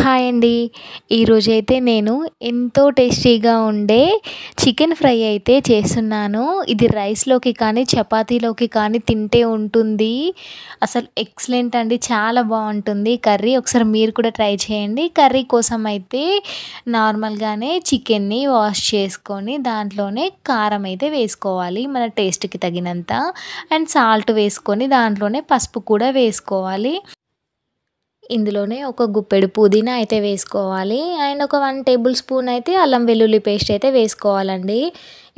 Hi అండి. ఈరోజైతే నేను ఎంతో టేస్టీగా ఉండే చికెన్ ఫ్రై అయితే చేస్తున్నాను. ఇది రైస్‌లోకి కానీ, చపాతీలోకి కానీ తింటే ఉంటుంది. అసలు ఎక్సలెంట్ అండి. చాలా బావుంటుంది కర్రీ. ఒకసారి మీరు కూడా ట్రై చేయండి. కర్రీ కోసం అయితే నార్మల్‌గానే చికెన్‌ని వాష్ చేసుకొని దాంట్లోనే కారం అయితే వేసుకోవాలి మన టేస్ట్‌కి తగినంత. అండ్ సాల్ట్ వేసుకొని దాంట్లోనే పసుపు కూడా వేసుకోవాలి. ఇందులోనే ఒక గుప్పెడు పుదీనా అయితే వేసుకోవాలి. అండ్ ఒక 1 టేబుల్ స్పూన్ అయితే అల్లం వెల్లుల్లి పేస్ట్ అయితే వేసుకోవాలండి.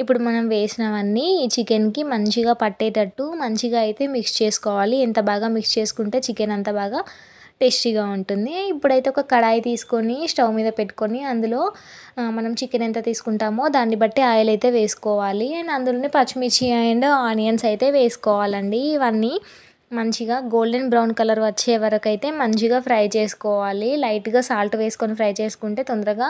ఇప్పుడు మనం వేసినవన్నీ ఈ చికెన్‌కి మంచిగా పట్టేటట్టు మంచిగా అయితే మిక్స్ చేసుకోవాలి. ఎంత బాగా మిక్స్ చేసుకుంటే చికెన్ అంత బాగా టేస్టీగా ఉంటుంది. ఇప్పుడైతే ఒక కడాయి తీసుకొని స్టవ్ మీద పెట్టుకొని అందులో మనం చికెన్ ఎంత తీసుకుంటామో దాన్ని బట్టి ఆయిల్ అయితే వేసుకోవాలి. అండ్ అందులోనే పచ్చిమిర్చి అండ్ ఆనియన్స్ అయితే వేసుకోవాలండి. ఇవన్నీ మంచిగా గోల్డెన్ బ్రౌన్ కలర్ వచ్చే వరకైతే మంచిగా ఫ్రై చేసుకోవాలి. లైట్‌గా సాల్ట్ వేసుకొని ఫ్రై చేసుకుంటే తొందరగా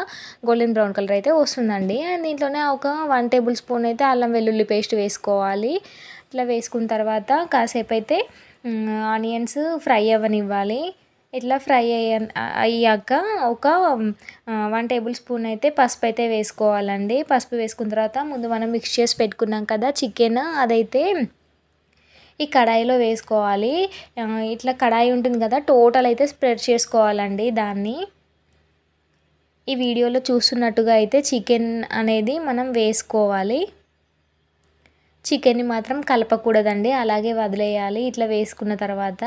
గోల్డెన్ బ్రౌన్ కలర్ అయితే వస్తుందండి. అండ్ దీంట్లోనే ఒక 1 టేబుల్ స్పూన్ అయితే అల్లం వెల్లుల్లి పేస్ట్ వేసుకోవాలి. ఇట్లా వేసుకున్న తర్వాత కాసేపైతే ఆనియన్స్ ఫ్రై అవ్వనివ్వాలి. ఇట్లా ఫ్రై అయ్యాక ఒక 1 టేబుల్ స్పూన్ అయితే పసుపు అయితే వేసుకోవాలండి. పసుపు వేసుకున్న తర్వాత ముందు మనం మిక్స్ చేసి పెట్టుకున్నాం కదా చికెన్, అదైతే ఈ కడాయిలో వేసుకోవాలి. ఇట్లా కడాయి ఉంటుంది కదా, టోటల్ అయితే స్ప్రెడ్ చేసుకోవాలండి దాన్ని. ఈ వీడియోలో చూస్తున్నట్టుగా అయితే చికెన్ అనేది మనం వేసుకోవాలి. చికెన్‌ని మాత్రం కలపకూడదండి, అలాగే వదిలేయాలి. ఇట్లా వేసుకున్న తర్వాత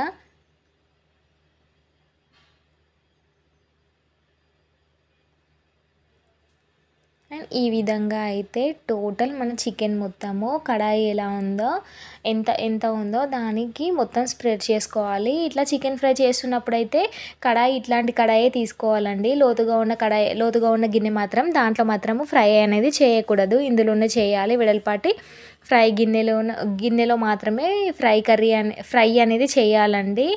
అండ్ ఈ విధంగా అయితే టోటల్ మన చికెన్ మొత్తము కడాయి ఎలా ఉందో ఎంత ఎంత ఉందో దానికి మొత్తం స్ప్రెడ్ చేసుకోవాలి. ఇట్లా చికెన్ ఫ్రై చేస్తున్నప్పుడైతే కడాయి ఇట్లాంటి కడాయే తీసుకోవాలండి. లోతుగా ఉన్న గిన్నె మాత్రం దాంట్లో మాత్రము ఫ్రై అనేది చేయకూడదు. ఇందులోనే చేయాలి. వెడల్పాటి ఫ్రై గిన్నెలో మాత్రమే ఫ్రై అనేది చేయాలండి.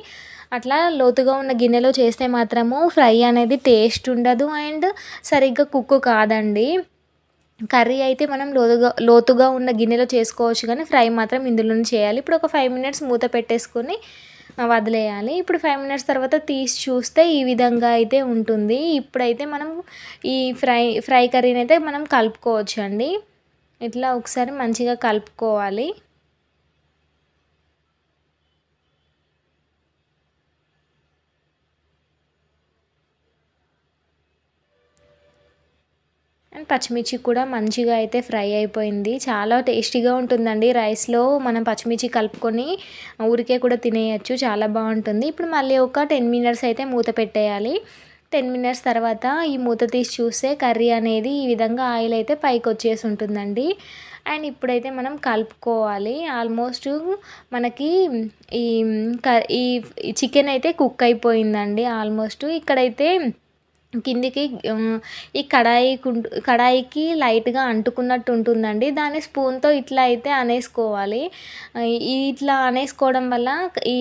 అట్లా లోతుగా ఉన్న గిన్నెలో చేస్తే మాత్రము ఫ్రై అనేది టేస్ట్ ఉండదు అండ్ సరిగ్గా కుక్ కాదండి. కర్రీ అయితే మనం లోతుగా ఉన్న గిన్నెలో చేసుకోవచ్చు కానీ ఫ్రై మాత్రం ఇందులోనే చేయాలి. ఇప్పుడు ఒక 5 మినిట్స్ మూత పెట్టేసుకొని వదిలేయాలి. ఇప్పుడు 5 మినిట్స్ తర్వాత తీసి చూస్తే ఈ విధంగా అయితే ఉంటుంది. ఇప్పుడైతే మనం ఈ ఫ్రై కర్రీని అయితే మనం కలుపుకోవచ్చు అండి. ఇట్లా ఒకసారి మంచిగా కలుపుకోవాలి. అండ్ పచ్చిమిర్చి కూడా మంచిగా అయితే ఫ్రై అయిపోయింది. చాలా టేస్టీగా ఉంటుందండి. రైస్‌లో మనం పచ్చిమిర్చి కలుపుకొని ఊరికే కూడా తినేయొచ్చు. చాలా బాగుంటుంది. ఇప్పుడు మళ్ళీ ఒక 10 మినిట్స్ అయితే మూత పెట్టేయాలి. 10 మినిట్స్ తర్వాత ఈ మూత తీసి చూస్తే కర్రీ అనేది ఈ విధంగా ఆయిల్ అయితే పైకి వచ్చేసి ఉంటుందండి. అండ్ ఇప్పుడైతే మనం కలుపుకోవాలి. ఆల్మోస్ట్ మనకి ఈ ఈ చికెన్ అయితే కుక్ అయిపోయిందండి ఆల్మోస్ట్. ఇక్కడైతే కిందికి ఈ కడాయికి లైట్‌గా అంటుకున్నట్టు ఉంటుందండి. దాన్ని స్పూన్‌తో ఇట్లా అయితే అనేసుకోవాలి. ఇట్లా అనేసుకోవడం వల్ల ఈ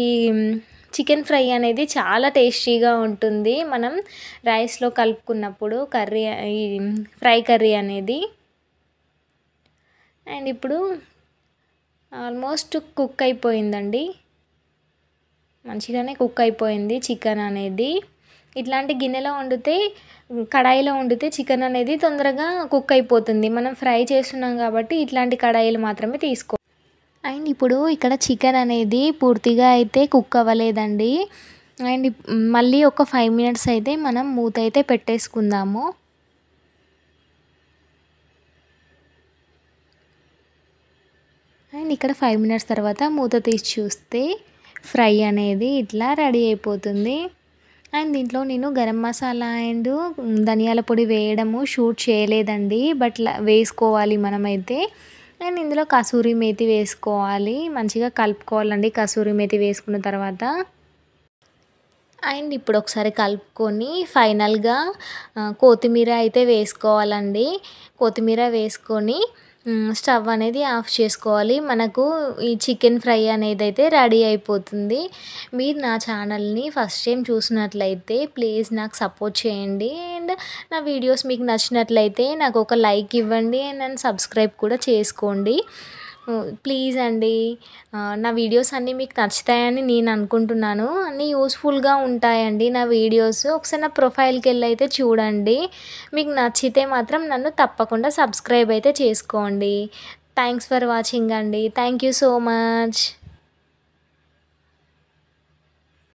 చికెన్ ఫ్రై అనేది చాలా టేస్టీగా ఉంటుంది. మనం రైస్‌లో కలుపుకున్నప్పుడు ఈ ఫ్రై కర్రీ అనేది. అండ్ ఇప్పుడు ఆల్మోస్ట్ కుక్ అయిపోయిందండి. మంచిగానే కుక్ అయిపోయింది చికెన్ అనేది. ఇట్లాంటి కడాయిలో వండితే చికెన్ అనేది తొందరగా కుక్ అయిపోతుంది. మనం ఫ్రై చేస్తున్నాం కాబట్టి ఇట్లాంటి కడాయిలు మాత్రమే అండ్ ఇప్పుడు ఇక్కడ చికెన్ అనేది పూర్తిగా అయితే కుక్ అవ్వలేదండి. అండ్ మళ్ళీ ఒక 5 మినిట్స్ అయితే మనం మూత అయితే పెట్టేసుకుందాము. అండ్ ఇక్కడ 5 మినిట్స్ తర్వాత మూత తీసి చూస్తే ఫ్రై అనేది ఇట్లా రెడీ అయిపోతుంది. అండ్ దీంట్లో నేను గరం మసాలా అండ్ ధనియాల పొడి వేయడము షూట్ చేయలేదండి. బట్ వేసుకోవాలి మనమైతే. అండ్ ఇందులో కసూరి మేతి వేసుకోవాలి. మంచిగా కలుపుకోవాలండి కసూరి మేతి వేసుకున్న తర్వాత. అండ్ ఇప్పుడు ఒకసారి కలుపుకొని ఫైనల్‌గా కొత్తిమీర అయితే వేసుకోవాలండి. కొత్తిమీర వేసుకొని స్టవ్ అనేది ఆఫ్ చేసుకోవాలి. మనకు ఈ చికెన్ ఫ్రై అనేది అయితే రెడీ అయిపోతుంది. మీరు నా ఛానల్‌ని ఫస్ట్ టైం చూసినట్లయితే ప్లీజ్ నాకు సపోర్ట్ చేయండి. అండ్ నా వీడియోస్ మీకు నచ్చినట్లయితే నాకు ఒక లైక్ ఇవ్వండి. అండ్ నన్ను సబ్స్క్రైబ్ కూడా చేసుకోండి. ప్లీజ్ అండి. నా వీడియోస్ అన్నీ మీకు నచ్చుతాయని నేను అనుకుంటున్నాను. అన్నీ యూజ్‌ఫుల్‌గా ఉంటాయండి నా వీడియోస్. ఒకసారి నా ప్రొఫైల్‌కెళ్ళైతే చూడండి. మీకు నచ్చితే మాత్రం నన్ను తప్పకుండా సబ్స్క్రైబ్ అయితే చేసుకోండి. థాంక్స్ ఫర్ వాచింగ్ అండి. Thank you so much.